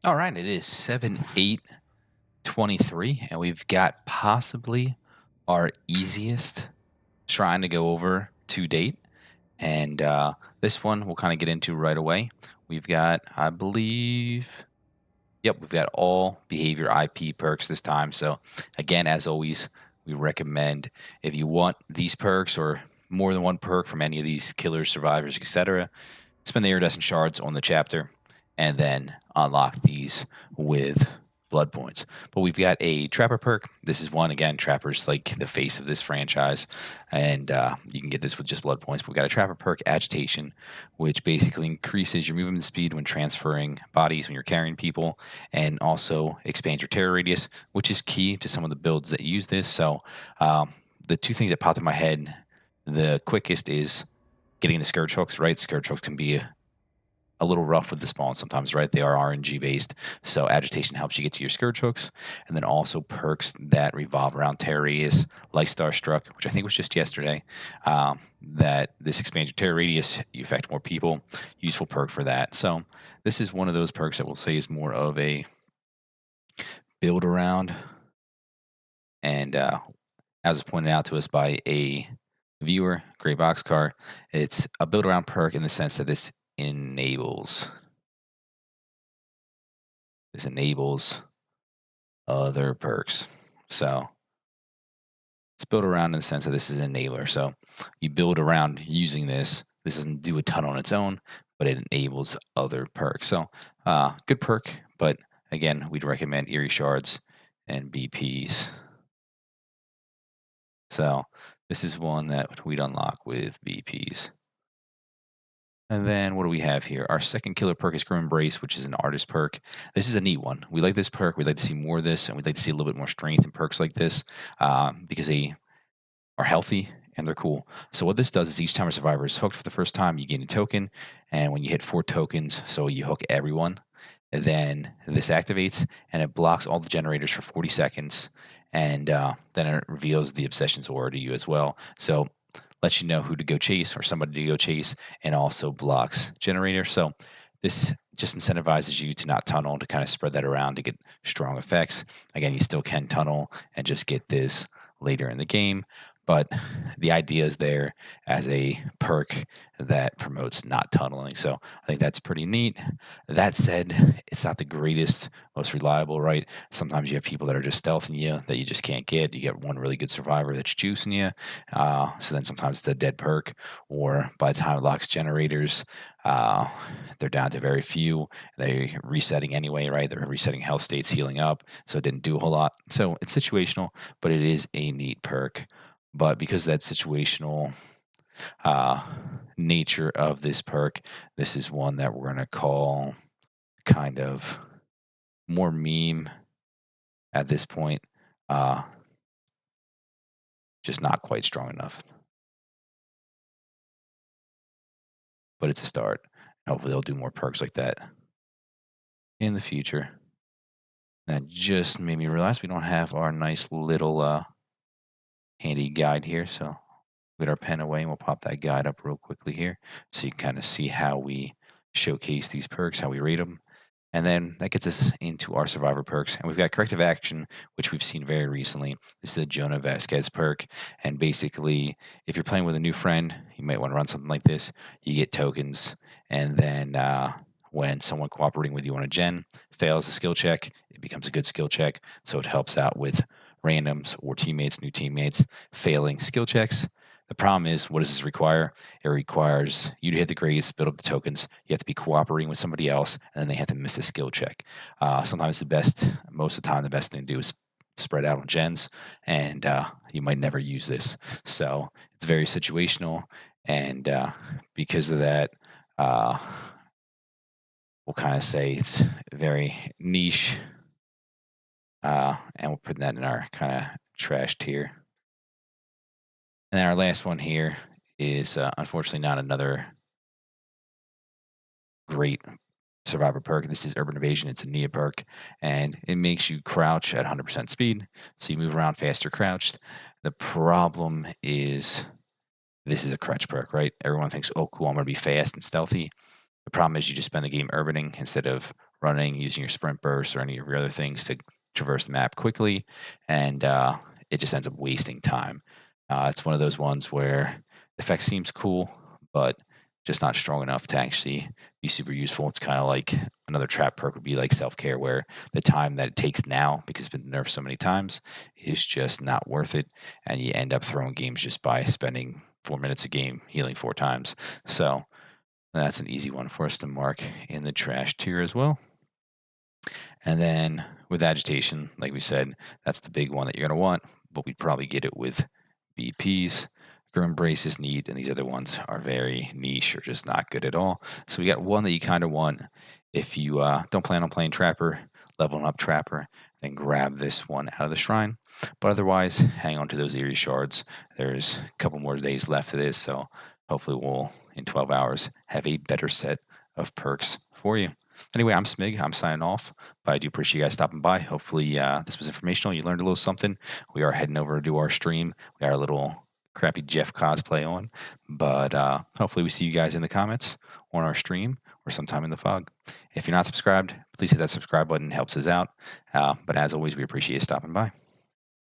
All right, it is 7/8/23, and we've got possibly our easiest shrine to go over to date. And this one we'll kind of get into right away. We've got, I believe, yep, we've got all behavior IP perks this time. So, again, as always, we recommend if you want these perks or more than one perk from any of these killers, survivors, etc., spend the iridescent shards on the chapter and then unlock these with blood points. But we've got a trapper perk. This is one, again, trapper's like the face of this franchise, and you can get this with just blood points. But we've got a trapper perk, Agitation, which basically increases your movement speed when transferring bodies when you're carrying people, and also expands your terror radius, which is key to some of the builds that use this. So the two things that popped in my head, the quickest is getting the scourge hooks, right? Scourge hooks can be a little rough with the spawn sometimes, right? They are RNG based. So agitation helps you get to your scourge hooks. And then also perks that revolve around terror radius, like Starstruck, which I think was just yesterday. That this expands your terror radius, you affect more people. Useful perk for that. So this is one of those perks that we'll say is more of a build around. And as was pointed out to us by a viewer, Gray Boxcar, it's a build around perk in the sense that enables this enables other perks. So it's built around in the sense that this is an enabler. So you build around using this. This doesn't do a ton on its own, but it enables other perks. So good perk, but again, we'd recommend Eerie Shards and BPs. So this is one that we'd unlock with BPs. And then what do we have here? Our second killer perk is Grim Embrace, which is an artist perk. This is a neat one. We like this perk. We'd like to see more of this, and we'd like to see a little bit more strength in perks like this because they are healthy and they're cool. So what this does is each time a survivor is hooked for the first time, you gain a token, and when you hit 4 tokens, so you hook everyone, then this activates and it blocks all the generators for 40 seconds, and then it reveals the obsession's aura to you as well. So lets you know who to go chase or somebody to go chase, and also blocks generator. So this just incentivizes you to not tunnel, to kind of spread that around to get strong effects. Again, you still can tunnel and just get this later in the game, but the idea is there as a perk that promotes not tunneling. So I think that's pretty neat. That said, it's not the greatest, most reliable, right? Sometimes you have people that are just stealthing you that you just can't get. You get one really good survivor that's juicing you. So then sometimes it's a dead perk, or by the time it locks generators, they're down to very few. They're resetting anyway, right? They're resetting health states, healing up. So it didn't do a whole lot. So it's situational, but it is a neat perk. But because of that situational nature of this perk, this is one that we're going to call kind of more meme at this point. Just not quite strong enough. But it's a start. Hopefully they'll do more perks like that in the future. That just made me realize we don't have our nice little handy guide here. So get our pen away and we'll pop that guide up real quickly here so you can kind of see how we showcase these perks, how we rate them. And then that gets us into our survivor perks. And we've got corrective action, which we've seen very recently. This is a Jonah Vasquez perk. And basically, if you're playing with a new friend, you might want to run something like this. You get tokens. And then when someone cooperating with you on a gen fails a skill check, it becomes a good skill check. So it helps out with randoms or teammates, new teammates failing skill checks. The problem is, what does this require? It requires you to hit the grades, build up the tokens. You have to be cooperating with somebody else, and then they have to miss a skill check. Sometimes most of the time, the best thing to do is spread out on gens, and you might never use this. So it's very situational, and because of that, we'll kind of say it's very niche, and we'll put that in our kind of trash tier. And then our last one here is unfortunately not another great survivor perk. This is Urban Evasion. It's a Nia perk, and it makes you crouch at 100% speed, so you move around faster crouched. The problem is this is a crutch perk, right? Everyone thinks, oh, cool, I'm going to be fast and stealthy. The problem is you just spend the game urbaning instead of running, using your sprint burst or any of your other things to traverse the map quickly, and it just ends up wasting time. It's one of those ones where the effect seems cool, but just not strong enough to actually be super useful. It's kind of like another trap perk would be like self care, where the time that it takes now, because it's been nerfed so many times, is just not worth it. And you end up throwing games just by spending 4 minutes a game healing 4 times. So that's an easy one for us to mark in the trash tier as well. And then with agitation, like we said, that's the big one that you're going to want, but we'd probably get it with BPs. Grim Brace is neat, and these other ones are very niche or just not good at all. So we got one that you kind of want if you don't plan on playing Trapper, leveling up Trapper, then grab this one out of the shrine. But otherwise, hang on to those Eerie Shards. There's a couple more days left of this, so hopefully we'll, in 12 hours, have a better set of perks for you. Anyway, I'm Smig. I'm signing off, but I do appreciate you guys stopping by. Hopefully, this was informational. You learned a little something. We are heading over to do our stream. We got our little crappy Jeff cosplay on, but hopefully, we see you guys in the comments on our stream or sometime in the fog. If you're not subscribed, please hit that subscribe button. It helps us out. But as always, we appreciate you stopping by.